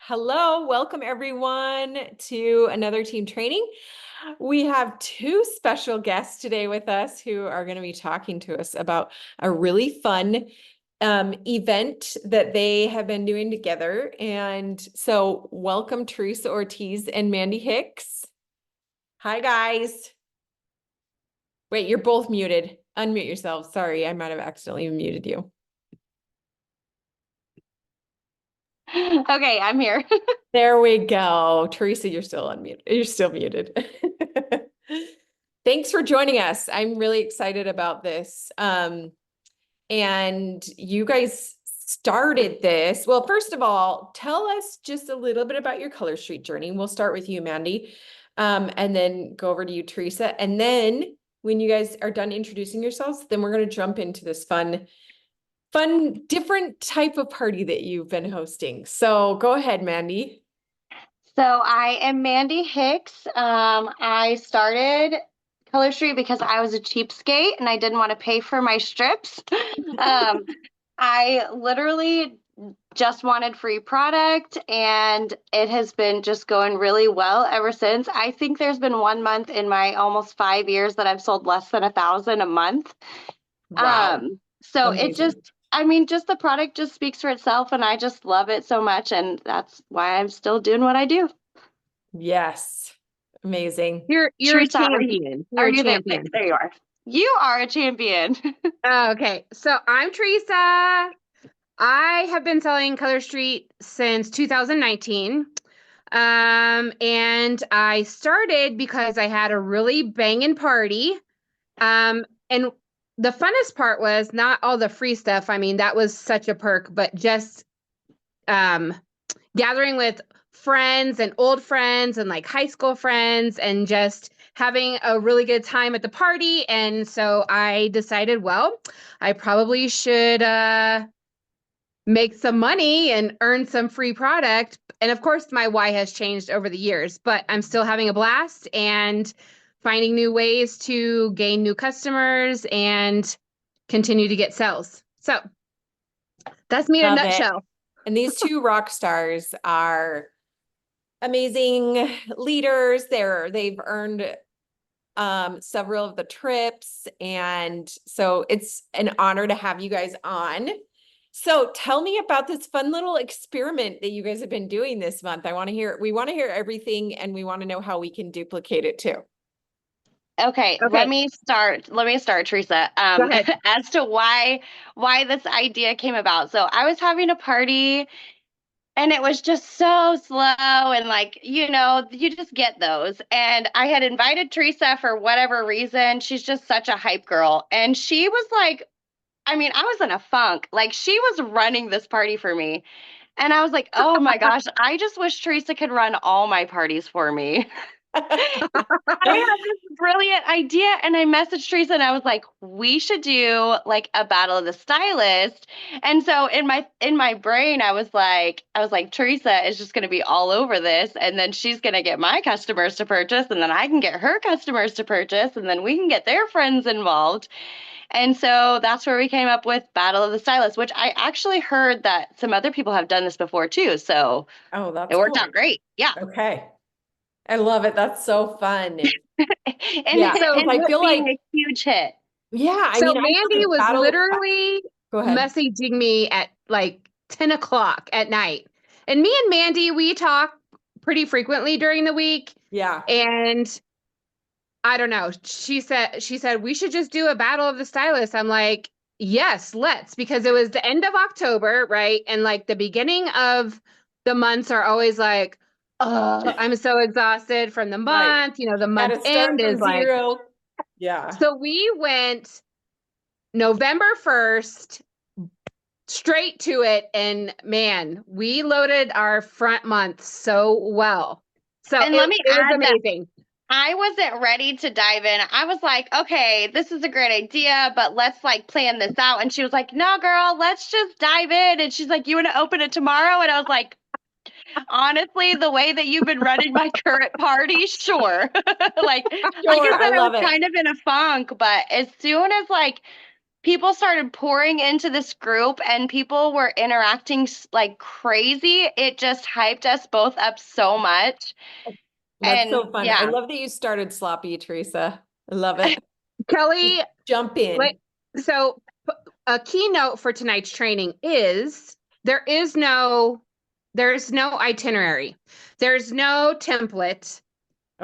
Hello, welcome everyone to another team training. We have two special guests today with us who are going to be talking to us about a really fun event that they have been doing together. And so welcome Teresa Ortiz and Mandy Hicks. Hi guys. Wait, you're both muted. Unmute yourselves. Sorry, I might have accidentally muted you. Okay, I'm here. There we go. Teresa, you're still unmuted. You're still muted. Thanks for joining us. I'm really excited about this. And you guys started this. Well, first of all, tell us just a little bit about your Color Street journey. We'll start with you, Mandy, and then go over to you, Teresa. And then when you guys are done introducing yourselves, then we're going to jump into this fun, different type of party that you've been hosting. So go ahead, Mandy. So I am Mandy Hicks. I started Color Street because I was a cheapskate and I didn't want to pay for my strips. Um, I literally just wanted free product and it has been just going really well ever since. I think there's been 1 month in my almost 5 years that I've sold less than 1,000 a month. Wow. So it just, Amazing. I mean, just the product just speaks for itself, and I just love it so much, and that's why I'm still doing what I do. Yes. Amazing. You're a Teresa, champion. You're are a you there? champion. There you are. You are a champion. Oh, okay. So I'm Teresa. I have been selling Color Street since 2019. And I started because I had a really banging party. And the funnest part was not all the free stuff. I mean, that was such a perk, but just gathering with friends and old friends and like high school friends and just having a really good time at the party. And so I decided, well, I probably should make some money and earn some free product. And of course, my why has changed over the years, but I'm still having a blast and finding new ways to gain new customers and continue to get sales. So that's me in a Love it. nutshell. And these two rock stars are amazing leaders. They've earned several of the trips. And so it's an honor to have you guys on. So tell me about this fun little experiment that you guys have been doing this month. We want to hear everything and we want to know how we can duplicate it too. Okay, let me start, Teresa. Go ahead. As to why this idea came about. So I was having a party and it was just so slow and like, you just get those. And I had invited Teresa for whatever reason. She's just such a hype girl. And she was like, I mean, I was in a funk. Like she was running this party for me. And I was like, oh my gosh, I just wish Teresa could run all my parties for me. I had this brilliant idea and I messaged Teresa and I was like, we should do like a battle of the stylist. And so in my brain, I was like, Teresa is just gonna be all over this, and then she's gonna get my customers to purchase, and then I can get her customers to purchase, and then we can get their friends involved. And so that's where we came up with Battle of the Stylist, which I actually heard that some other people have done this before too. So Oh, it that's worked cool. out great. Yeah. Okay. I love it. That's so fun. And Yeah. it So ended I up feel being like, a huge hit. yeah, I So mean, I know Mandy the was battle. literally Go ahead. messaging me at like 10 o'clock at night. And me and Mandy, we talk pretty frequently during the week. Yeah. And I don't know. She said we should just do a battle of the stylists. I'm like, yes, let's, because it was the end of October, right? And like the beginning of the months are always like, oh, I'm so exhausted from the Right. month. You know, the Got month to start end from is like, zero. Yeah. so we went November 1st straight to it, and man, we loaded our front month so well. So And let it me was add that amazing. I wasn't ready to dive in. I was like, okay, this is a great idea, but let's like plan this out. And she was like, no, girl, let's just dive in. And she's like, you want to open it tomorrow? And I was like, honestly, the way that you've been running my current party, sure. Like I Sure. said, I I was love it. kind of in a funk, but as soon as like people started pouring into this group and people were interacting like crazy. It just hyped us both up so much. That's And so fun. I yeah. love that you started sloppy, Teresa. I love it. Kelly, Just jump in. like, so a keynote for tonight's training is there is no there's no itinerary. There's no template.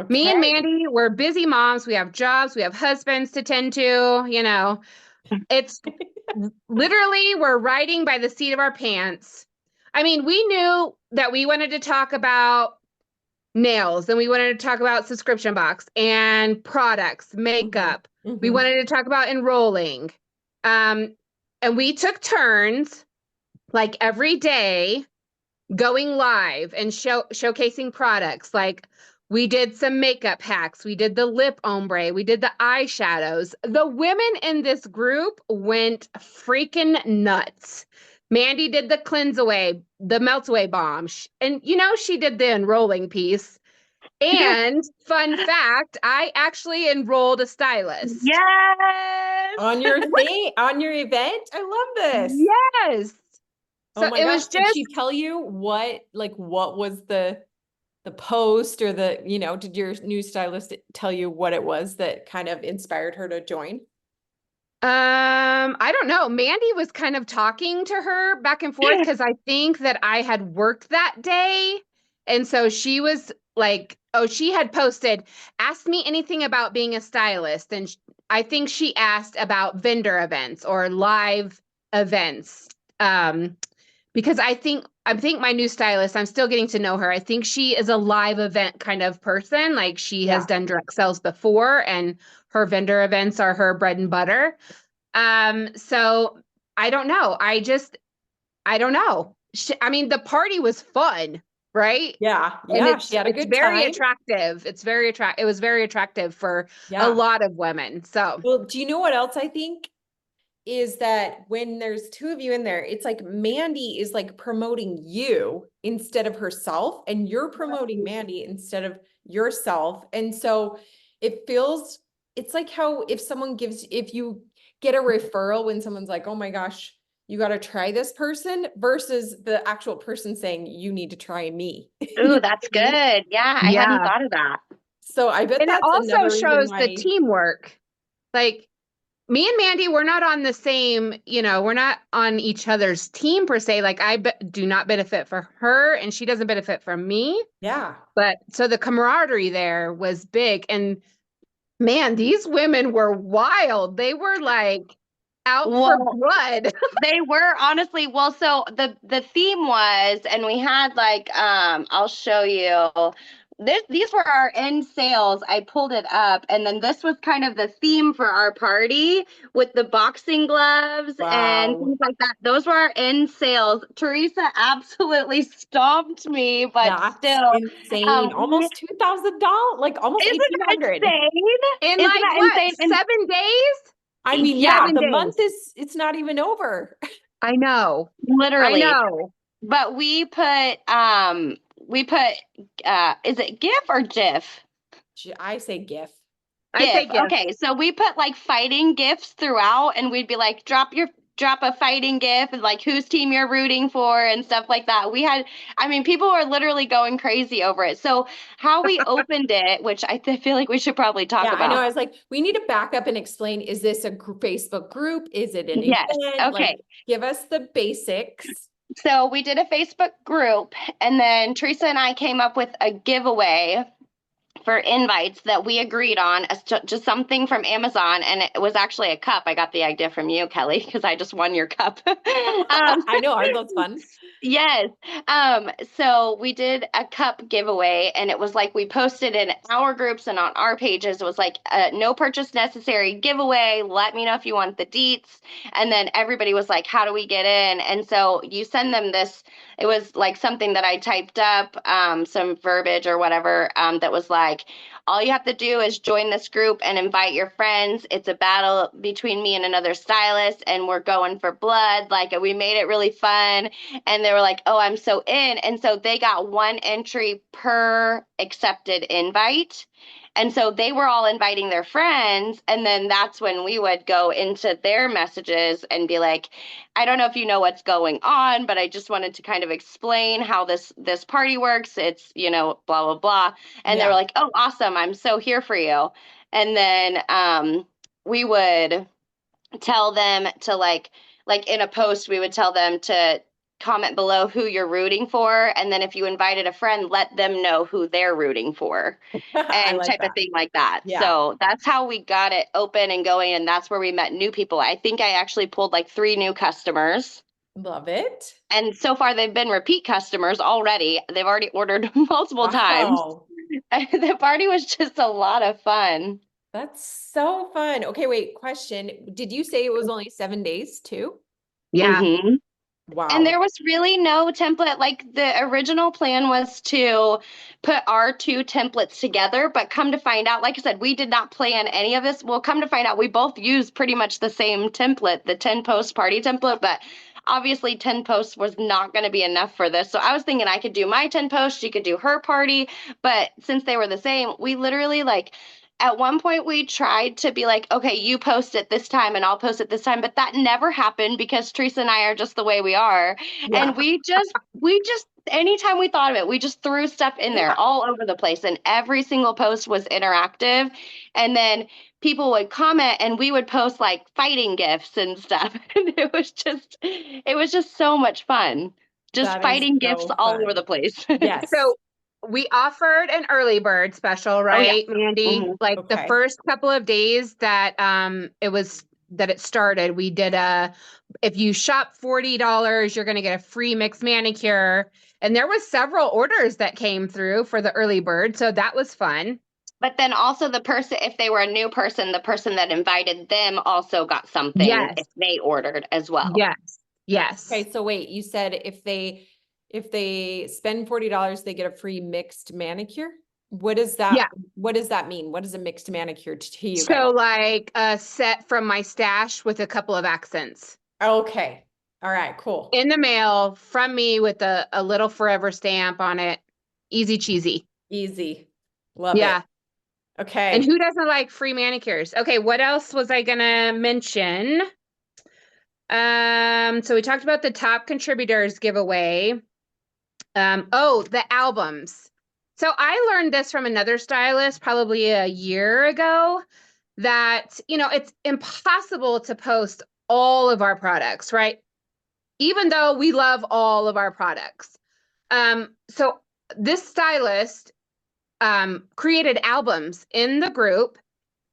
Me and Okay. Mandy, we're busy moms. We have jobs, we have husbands to tend to, It's literally we're riding by the seat of our pants. I mean, we knew that we wanted to talk about nails and we wanted to talk about subscription box and products, makeup. We Mhm. wanted to talk about enrolling. Um, and we took turns like every day going live and showcasing products. Like we did some makeup hacks, we did the lip ombre, we did the eyeshadows. The women in this group went freaking nuts. Mandy did the cleanse away, the melt away balm, and she did the enrolling piece. And fun fact, I actually enrolled a stylist. Yes. On your thing, on your event? I love this. Yes. Oh So my it gosh. was Did just she tell you what was the post or did your new stylist tell you what it was that kind of inspired her to join? I don't know. Mandy was kind of talking to her back and forth because I think that I had worked that day. And so she was like, oh, she had posted, ask me anything about being a stylist. And I think she asked about vendor events or live events. Because I think my new stylist, I'm still getting to know her. I think she is a live event kind of person. Like she has Yeah. done direct sales before and her vendor events are her bread and butter. So I don't know. I don't know. I mean, the party was fun, right? Yeah. And Yeah. She had a it's good very time. attractive. It was very attractive for a Yeah. lot of women. So Well, do you know what else I think? Is that when there's two of you in there, it's like Mandy is like promoting you instead of herself, and you're promoting Mandy instead of yourself. And so it's like how if you get a referral when someone's like, oh my gosh, you got to try this person versus the actual person saying, you need to try me. You know Ooh, what that's I mean? good. Yeah, I hadn't yeah. thought of that. So I bet And it that's also another reason shows the why. teamwork. Like me and Mandy, we're not on the same, we're not on each other's team per se. Like do not benefit for her and she doesn't benefit from me. Yeah. But so the camaraderie there was big. And man, these women were wild. They were like out for Well, blood. they were honestly, well, so the theme was, and we had like I'll show you. These were our end sales. I pulled it up, and then this was kind of the theme for our party with the boxing gloves and Wow. things like that. Those were our end sales. Teresa absolutely stomped me, but That's still, insane. we, Almost $2,000, like almost isn't that 1,800. insane? In Isn't like that what, insane? And 7 days? I mean, yeah, yeah, 7 days. it's not even over. I know. I literally. know. But we put is it GIF or GIF? I say GIF. I say GIF. gift. Okay, so we put like fighting GIFs throughout and we'd be like drop a fighting GIF and like whose team you're rooting for and stuff like that. I mean, people were literally going crazy over it. So how we opened it, which feel like we should probably talk Yeah, I know. about. I was like, we need to back up and explain, is this a Facebook group? Is it an Yes. event? Okay. Like, give us the basics. So we did a Facebook group and then Teresa and I came up with a giveaway for invites that we agreed on, just something from Amazon, and it was actually a cup. I got the idea from you, Kelly, because I just won your cup. I know, aren't those fun? Yes. So we did a cup giveaway, and it was like we posted in our groups and on our pages. It was like no purchase necessary giveaway. Let me know if you want the deets. And then everybody was like, how do we get in? And so you send them this. It was like something that I typed up, some verbiage or whatever, that was like, all you have to do is join this group and invite your friends. It's a battle between me and another stylist, and we're going for blood. Like we made it really fun. And they were like, oh, I'm so in. And so they got one entry per accepted invite. And so they were all inviting their friends. And then that's when we would go into their messages and be like, I don't know if you know what's going on, but I just wanted to kind of explain how this party works. It's, blah, blah, blah. And they were Yeah. like, oh, awesome. I'm so here for you. And then we would tell them to like in a post, we would tell them to comment below who you're rooting for. And then if you invited a friend, let them know who they're rooting for I and like type of that. thing like that. Yeah. So that's how we got it open and going. And that's where we met new people. I think I actually pulled like 3 new customers. Love it. And so far they've been repeat customers already. They've already ordered multiple times. Wow. The party was just a lot of fun. That's so fun. Okay, wait, question. Did you say it was only 7 days too? Yeah. Mhm. And Wow. there was really no template. Like the original plan was to put our 2 templates together, but come to find out, like I said, we did not plan any of this. Well, come to find out, we both use pretty much the same template, the 10 post party template, but obviously 10 posts was not going to be enough for this. So I was thinking I could do my 10 posts, she could do her party, but since they were the same, we literally like at one point we tried to be like, okay, you post it this time and I'll post it this time, but that never happened because Teresa and I are just the way we are. Yeah. And we just anytime we thought of it, we just threw stuff in there all over the place. And every single post was interactive. And then people would comment and we would post like fighting gifs and stuff. And it was just so much fun. Just That is fighting gifts so all over fun. the place. Yes. So we offered an early bird special, Oh yeah. right, Mandy? Mhm. Like the Okay. first couple of days that it started, we did if you shop $40, you're going to get a free mixed manicure. And there was several orders that came through for the early bird, so that was fun. But then also the person, if they were a new person, the person that invited them also got something Yes. if they ordered as well. Yes. Yes. Okay, so wait, you said if they spend $40, they get a free mixed manicure? Yeah. What does that mean? What is a mixed manicure to you guys? So like a set from my stash with a couple of accents. Okay. All right, cool. In the mail from me with a little forever stamp on it. Easy cheesy. Easy. Love Yeah. it. Okay. And who doesn't like free manicures? Okay, what else was I gonna mention? So we talked about the top contributors giveaway. The albums. So I learned this from another stylist probably a year ago that, it's impossible to post all of our products, right? Even though we love all of our products. So this stylist created albums in the group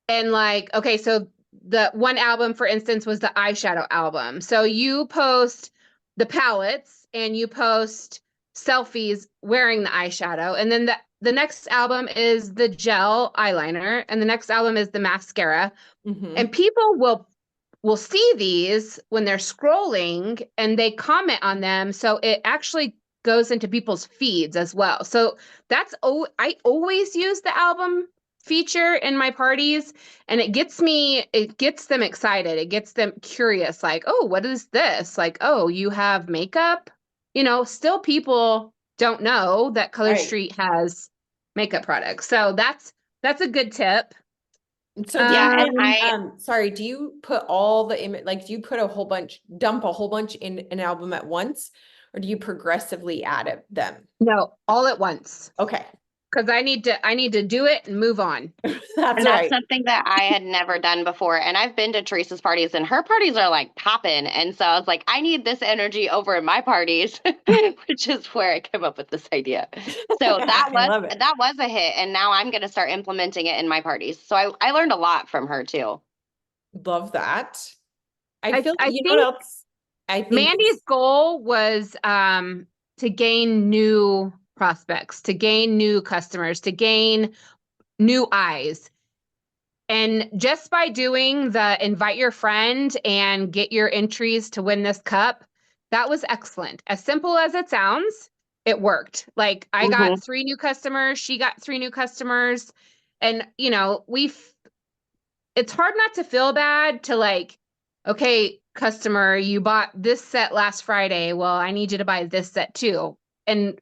and like, okay, so the one album, for instance, was the eyeshadow album. So you post the palettes and you post selfies wearing the eyeshadow. And then the next album is the gel eyeliner. And the next album is the mascara. Mhm. And people will see these when they're scrolling and they comment on them. So it actually goes into people's feeds as well. So I always use the album feature in my parties and it gets them excited. It gets them curious, like, oh, what is this? Like, oh, you have makeup? Still people don't know that Color Right. Street has makeup products. So that's a good tip. So Yeah, and sorry, do you put all the image, like, do you put dump a whole bunch in an album at once, or do you progressively them? No, all at once. Okay. Because I need to do it and move on. That's that's right. something that I had never done before. And I've been to Teresa's parties and her parties are like popping. And so I was like, I need this energy over in my parties, which is where I came up with this idea. So I love it. that was a hit. And now I'm going to start implementing it in my parties. So I learned a lot from her too. Love that. I I feel, I you know think what else? I think Mandy's goal was to gain new prospects, to gain new customers, to gain new eyes. And just by doing the invite your friend and get your entries to win this cup, that was excellent. As simple as it sounds, it worked. Like I got 3 new customers, she got 3 new customers. And, it's hard not to feel bad to like, okay, customer, you bought this set last Friday. Well, I need you to buy this set too. And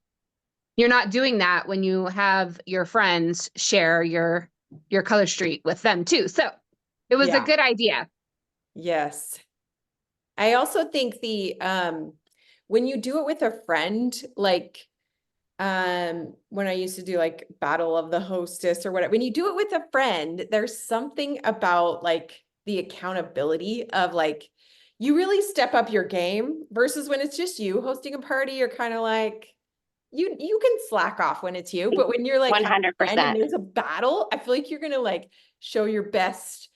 you're not doing that when you have your friends share your your color street with them too. So it was a Yeah. good idea. Yes. I also think when you do it with a friend, like when I used to do like Battle of the Hostess or whatever, when you do it with a friend, there's something about like the accountability of like you really step up your game versus when it's just you hosting a party, you're kind of like you can slack off when it's you, but when you're like have a friend and 100%. there's a battle, I feel like you're gonna like show your best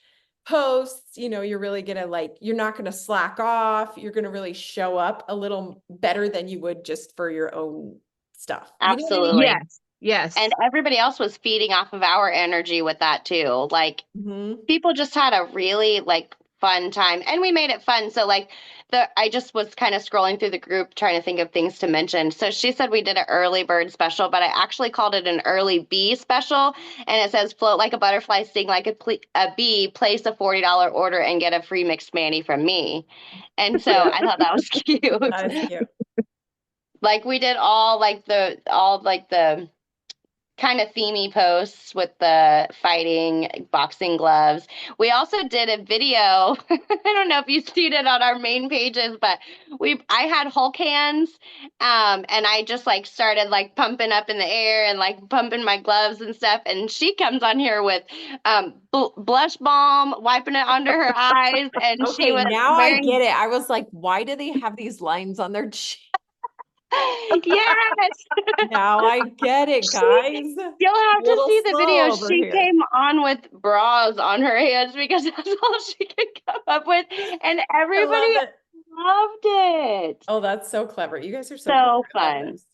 posts, you're really gonna like you're not gonna slack off, you're gonna really show up a little better than you would just for your own stuff. You know what I mean? Absolutely. Yes. Yes. And everybody else was feeding off of our energy with that too. Like Mhm. people just had a really like fun time and we made it fun. So like I just was kind of scrolling through the group trying to think of things to mention. So she said we did an early bird special, but I actually called it an early bee special. And it says float like a butterfly, sting like a bee, place a $40 order and get a free mixed manny from me. And so Yeah, I thought that was cute. that is cute. Like we did all the kind of themey posts with the fighting boxing gloves. We also did a video. I don't know if you've seen it on our main pages, but I had Hulk hands, and I just like started like pumping up in the air and like pumping my gloves and stuff. And she comes on here with blush balm, wiping it under her eyes, and she Okay, was now I wearing get it. I was like, why do they have these lines on their chin? yes. Now I get it, guys. You'll A have to little see the slow video. over She here. came on with bras on her hands because that's all she could come up with. And I love everybody it. loved it. Oh, that's so clever. You guys are so clever. So I love fun. this.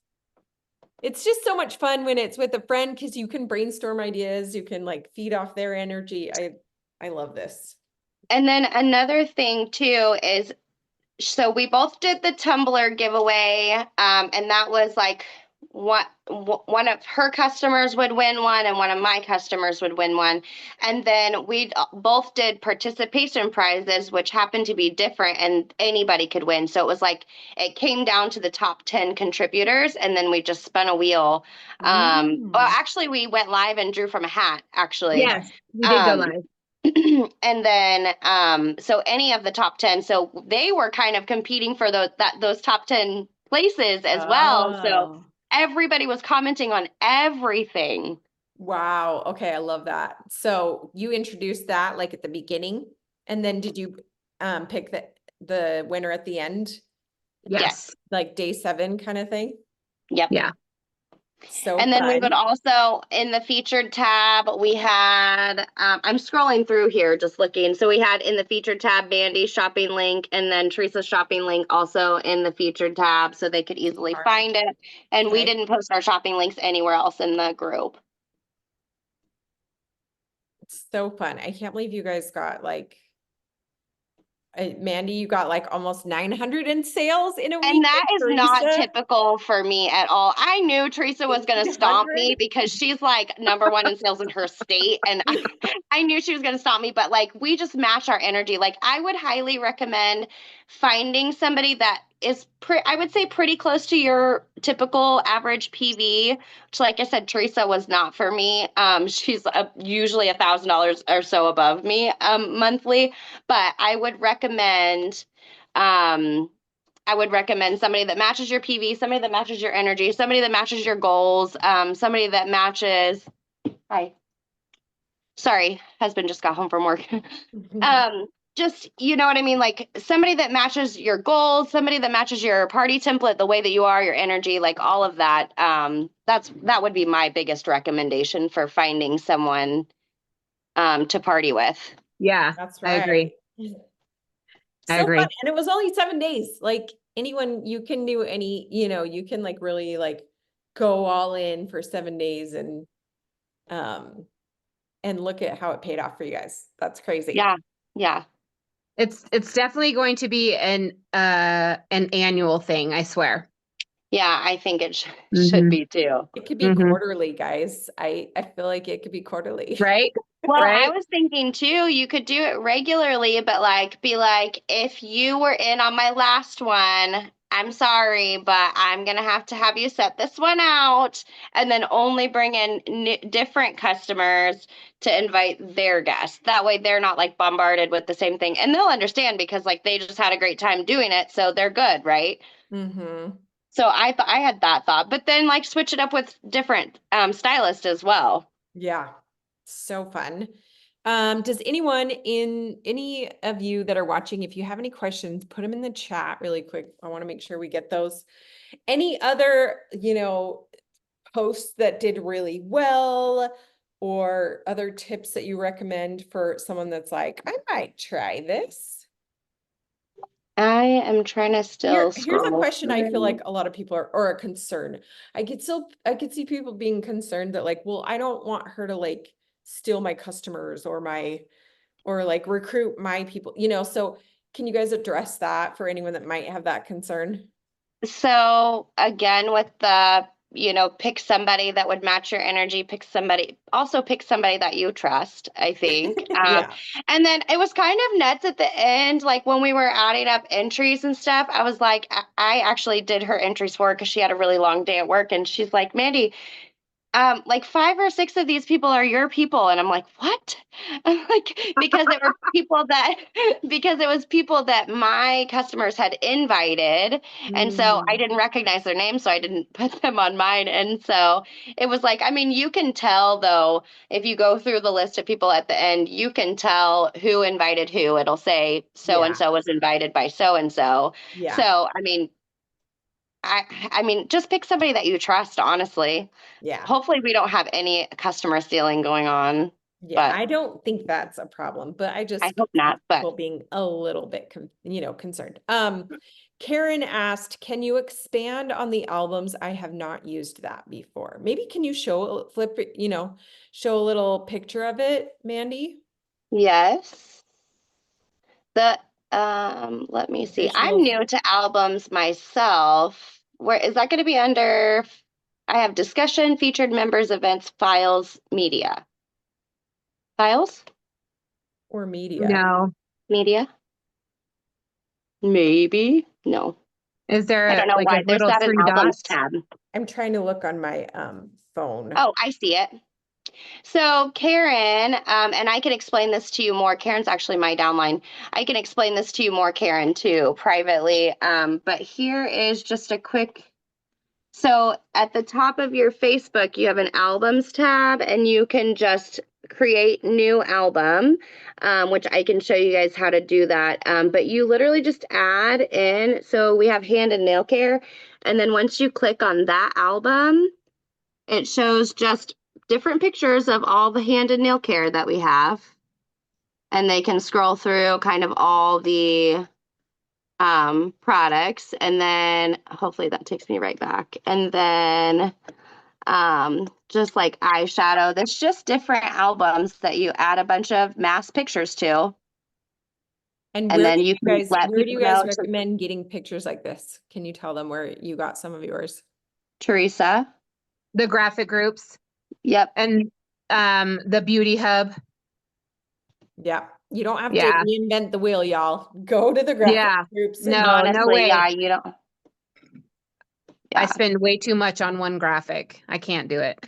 It's just so much fun when it's with a friend because you can brainstorm ideas, you can like feed off their energy. I love this. And then another thing too is so we both did the Tumblr giveaway, and that was like one of her customers would win one, and one of my customers would win one, and then we both did participation prizes, which happened to be different, and anybody could win. So it was like it came down to the top 10 contributors, and then we just spun a wheel. Well, Mm. actually, we went live and drew from a hat. Actually, Yes, we did go um, live. and then so any of the top 10, so they were kind of competing for those top 10 places as well, so Oh, everybody was commenting on everything. wow. Okay, I love that. So you introduced that like at the beginning, and then did you pick the winner at the end, Yes. like day 7 kind of thing? Yep. Yeah. So And then we would fun. also, in the featured tab, we had, I'm scrolling through here just looking. So we had in the featured tab, Mandy's shopping link, and then Teresa's shopping link also in the featured tab so they could easily Smart. find it. And we Okay. didn't post our shopping links anywhere else in the group. It's so fun. I can't believe you guys got like Mandy, you got like almost 900 in sales in a And week. that And is not Teresa, typical for me at all. I knew Teresa was going to stomp 800. me because she's like #1 in sales in her state. And I knew she was going to stomp me, but like we just match our energy. Like I would highly recommend finding somebody that is, I would say, pretty close to your typical average PV, which, like I said, Teresa was not for me. She's usually $1,000 or so above me monthly, but um, I would recommend somebody that matches your PV, somebody that matches your energy, somebody that matches your goals, somebody that matches. Hi. Sorry, husband just got home from work. Just, you know what I mean? Like somebody that matches your goals, somebody that matches your party template, the way that you are, your energy, like all of that. That would be my biggest recommendation for finding someone to party with. Yeah. That's I right. agree. I So agree. fun. And it was only 7 days. Like anyone, you can do any, you can like really like go all in for 7 days um and look at how it paid off for you guys. That's crazy. Yeah. Yeah. It's definitely going to be an annual thing, I swear. Yeah, I think it should Mhm. be too. It could be Mhm. quarterly, guys. I feel like it could be quarterly. Right? Well, I Right? was thinking too, you could do it regularly, but like be like, if you were in on my last one, I'm sorry, but I'm going to have you set this one out and then only bring in different customers to invite their guests. That way they're not like bombarded with the same thing. And they'll understand because like they just had a great time doing it. So they're good, right? Mm-hmm. So I had that thought, but then like switch it up with different stylists as well. Yeah. So fun. Does any of you that are watching, if you have any questions, put them in the chat really quick. I want to make sure we get those. Any other, posts that did really well or other tips that you recommend for someone that's like, I might try this? I am trying to still Here's a scroll question I feel through. like a lot of people are, or a concern. I could see people being concerned that like, well, I don't want her to like steal my customers or like recruit my people, so can you guys address that for anyone that might have that concern? So again, with the, pick somebody that would match your energy, also pick somebody that you trust, I think. Yeah. And then it was kind of nuts at the end, like when we were adding up entries and stuff, I was like, I actually did her entries for her because she had a really long day at work. And she's like, Mandy, like 5 or 6 of these people are your people. And I'm like, what? I'm like, because it was people that my customers had invited. And so I Mm, didn't recognize their names, so I didn't put them on mine. And so it was like, I mean, you can tell though, if you go through the list of people at the end, you can tell who invited who. It'll say so and yeah. so was invited by so and so. Yeah. So, I mean, just pick somebody that you trust, honestly. Yeah. Hopefully we don't have any customer stealing going on, Yeah. but I don't think that's a problem, but I I just hope see not. But people being a little bit, concerned. Karen asked, can you expand on the albums? I have not used that before. Maybe can you show a little picture of it, Mandy? yes, the let me see. I'm Visuals new to albums myself. Where is that going to be under? I have discussion, featured members, events, files, media. Files? or media. No. Media? Maybe. No. Is I don't there know like a why. There's little not an three albums dots? tab. I'm trying to look on my phone. Oh, I see it. So Karen, and I can explain this to you more. Karen's actually my downline. I can explain this to you more, Karen, too, privately. But here is just a quick. So at the top of your Facebook, you have an albums tab, and you can just create new album, which I can show you guys how to do that. But you literally just add in. So we have hand and nail care, and then once you click on that album, it shows just different pictures of all the hand and nail care that we have. And they can scroll through kind of all the products. And then hopefully that takes me right back. And then just like eyeshadow, there's just different albums that you add a bunch of mass pictures to. And And then you can let where do you people guys know to recommend getting pictures like this? Can you tell them where you got some of yours? Teresa. The graphic groups Yep. and the beauty hub. Yeah. You don't have to Yeah. reinvent the wheel, y'all. Go to the graphic Yeah. groups and No, no Honestly, way. yeah, you don't. I Yeah. spend way too much on one graphic. I can't do it.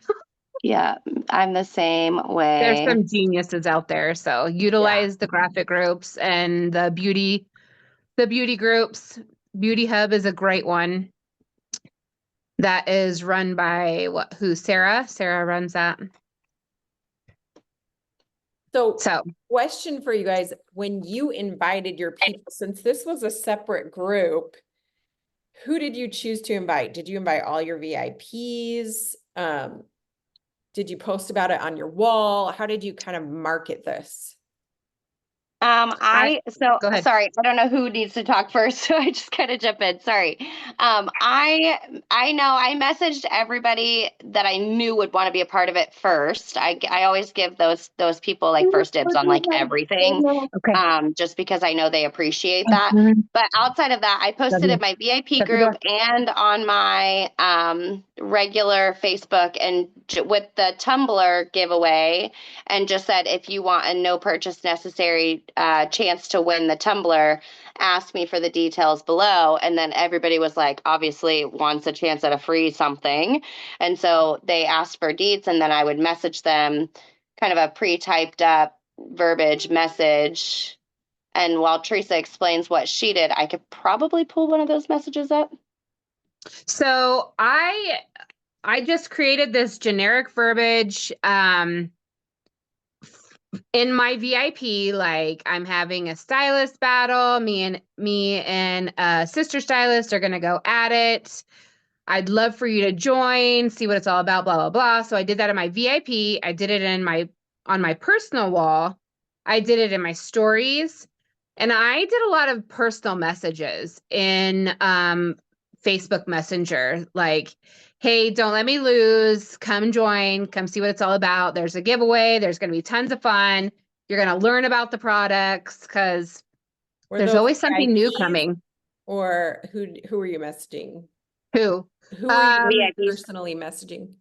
Yeah. I'm the same There's way. some geniuses out there. So yeah. utilize the graphic groups and the beauty groups. Beauty Hub is a great one. That is run by who? Sarah? Sarah runs that. So, So question for you guys, when you invited your people, since this was a separate group, who did you choose to invite? Did you invite all your VIPs? Did you post about it on your wall? How did you kind of market this? I go ahead. Sorry, I don't know who needs to talk first, so I just kind of jump in. Sorry. I know I messaged everybody that I knew would want to be a part of it first. I always give those people like first dibs on like everything, Okay. just because I know they appreciate that. But outside of that, I posted in my VIP Shut the group door. and on my regular Facebook and with the Tumblr giveaway, and just said if you want a no purchase necessary chance to win the tumbler, ask me for the details below. And then everybody was like, obviously wants a chance at a free something. And so they asked for deets, and then I would message them kind of a pre-typed up verbiage message. And while Teresa explains what she did, I could probably pull one of those messages up. So I just created this generic verbiage in my VIP, like I'm having a stylist battle. Me and a sister stylist are gonna go at it. I'd love for you to join, see what it's all about, blah, blah, blah. So I did that in my VIP. I did it on my personal wall. I did it in my stories. And I did a lot of personal messages in Facebook Messenger, like, hey, don't let me lose. Come join. Come see what it's all about. There's a giveaway. There's going to be tons of fun. You're going to learn about the products because there's always something new coming. Or who are you messaging? Who? Who are you VIPs. personally messaging?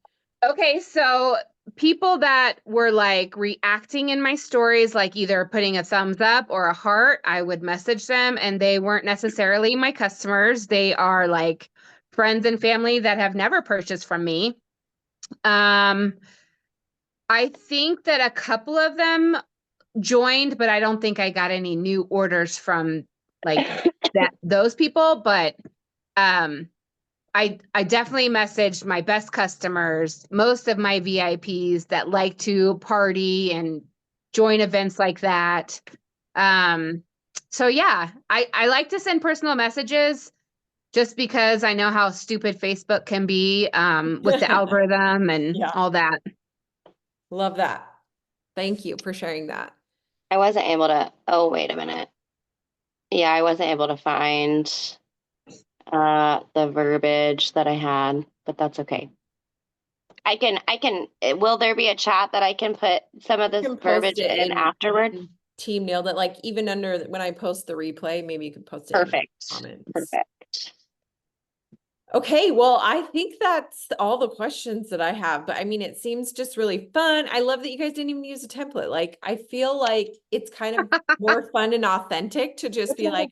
Okay, so people that were like reacting in my stories, like either putting a thumbs up or a heart, I would message them, and they weren't necessarily my customers. They are like friends and family that have never purchased from me. I think that a couple of them joined, but I don't think I got any new orders from like those people. But I definitely messaged my best customers, most of my VIPs that like to party and join events like that. So yeah, I like to send personal messages just because I know how stupid Facebook can be with the algorithm and all that. Love that. Thank you for sharing that. I wasn't able to, oh, wait a minute. Yeah, I wasn't able to find the verbiage that I had, but that's okay. Will there be a chat that I can put some of this verbiage in afterwards? Team nailed it. Like even under when I post the replay, maybe you could post it. Perfect. In the comments. Perfect. Okay, well, I think that's all the questions that I have, but I mean, it seems just really fun. I love that you guys didn't even use a template. Like, I feel like it's kind of more fun and authentic to just be like,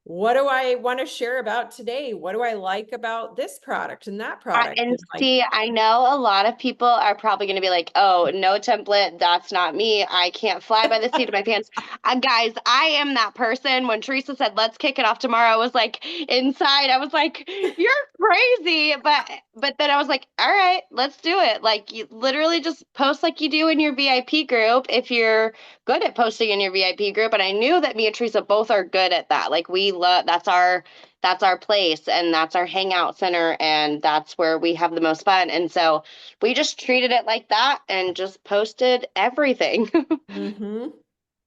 what do I want to share about today? What do I like about this product and that product? And see, I know a lot of people are probably going to be like, oh, no template. That's not me. I can't fly by the seat of my pants. Guys, I am that person. When Teresa said, let's kick it off tomorrow, I was like, inside, I was like, you're crazy. But then I was like, all right, let's do it. Like, you literally just post like you do in your VIP group if you're good at posting in your VIP group. And I knew that me and Teresa both are good at that. Like, we love, that's our place, and that's our hangout center, and that's where we have the most fun. And so we just treated it like that and just posted everything. Mm-hmm.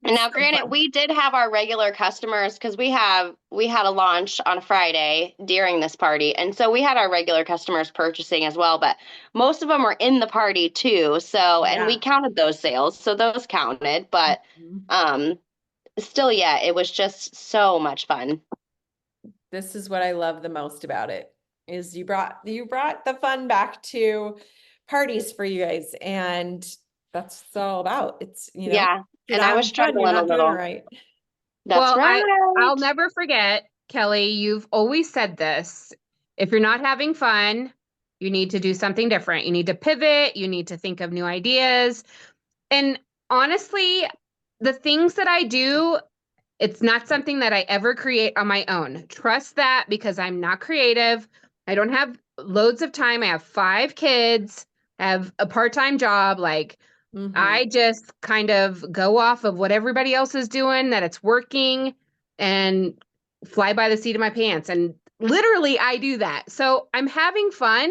And now, granted, we did have our regular customers because we had a launch on a Friday during this party. And so we had our regular customers purchasing as well, but most of them were in the party too. So, and we counted those sales. So those counted, but still, yeah, it was just so much fun. This is what I love the most about it is you brought the fun back to parties for you guys, and that's all about. It's and I was struggling a little. Right. That's right. I'll never forget, Kelly. You've always said this: if you're not having fun, you need to do something different. You need to pivot. You need to think of new ideas. And honestly, the things that I do, it's not something that I ever create on my own. Trust that, because I'm not creative. I don't have loads of time. I have 5 kids, I have a part-time job. Like, I just kind of go off of what everybody else is doing, that it's working, and fly by the seat of my pants. And literally, I do that. So I'm having fun.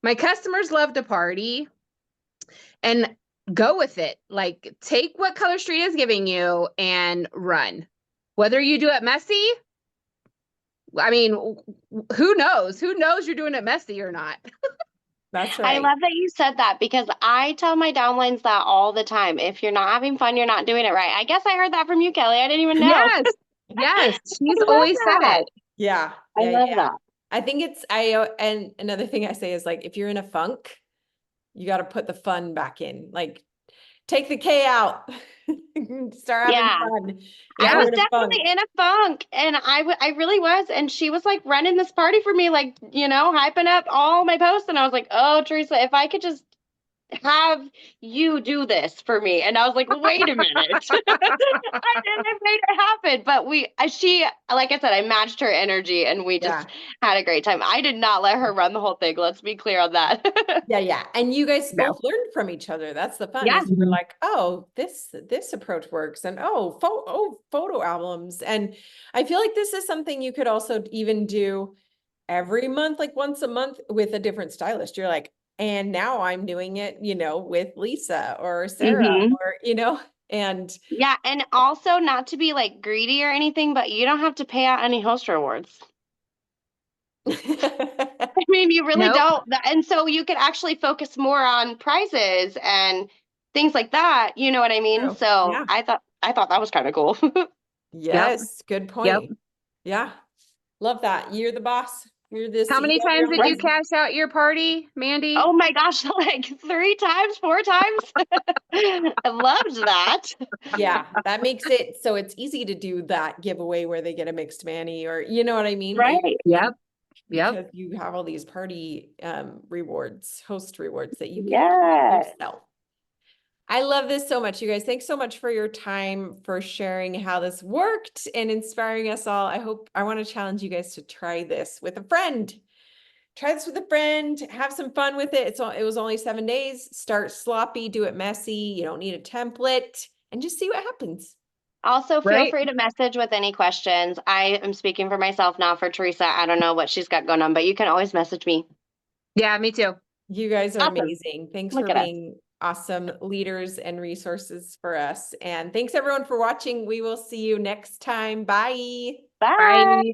My customers love to party, and go with it. Like, take what Color Street is giving you and run. Whether you do it messy, I mean, who knows? Who knows you're doing it messy or not? That's right. I love that you said that, because I tell my downlines that all the time. If you're not having fun, you're not doing it right. I guess I heard that from you, Kelly. I didn't even know. Yes. She's always said it. Yeah. I love that. I think and another thing I say is, like, if you're in a funk, you got to put the fun back in. Like, take the K out. Start having Yeah. fun. I Get was rid of funk. definitely in a funk, and I really was. And she was like running this party for me, like, hyping up all my posts. And I was like, oh, Teresa, if I could just have you do this for me. And I was like, wait a minute. I made it happen. But she, like I said, I matched her energy and we just had a great time. I did not let her run the whole thing. Let's be clear on that. Yeah. And you guys No. both learned from each other. That's the fun. Yeah. Is you're like, oh, this approach works, and photo albums. And I feel like this is something you could also even do every month, like once a month with a different stylist. You're like, and now I'm doing it, with Lisa or Sarah Mhm. or, and Yeah. And also, not to be like greedy or anything, but you don't have to pay out any host rewards. I mean, you really Nope. don't. And so you could actually focus more on prizes and things like that. You know what I mean? True. So Yeah. I thought that was kind of cool. Yes, good Yep. point. Yeah. Love that. You're the boss. You're the How many CEO of your times own did you business. cash out your party, Mandy? Oh my gosh, like 3 times, 4 times. I loved that. Yeah, that makes it so it's easy to do that giveaway where they get a mixed Manny, or you know what I mean? Right. Yep. Because you have all these party rewards, host rewards that you can keep Yes. yourself. I love this so much, you guys. Thanks so much for your time, for sharing how this worked and inspiring us all. I want to challenge you guys to try this with a friend. Try this with a friend, have some fun with it. It was only 7 days. Start sloppy, do it messy. You don't need a template, and just see what happens. Also, feel Right. free to message with any questions. I am speaking for myself, not for Teresa. I don't know what she's got going on, but you can always message me. Yeah, me too. You guys are Awesome. amazing. Thanks Look for at us. being awesome leaders and resources for us. And thanks everyone for watching. We will see you next time. Bye. Bye. Bye.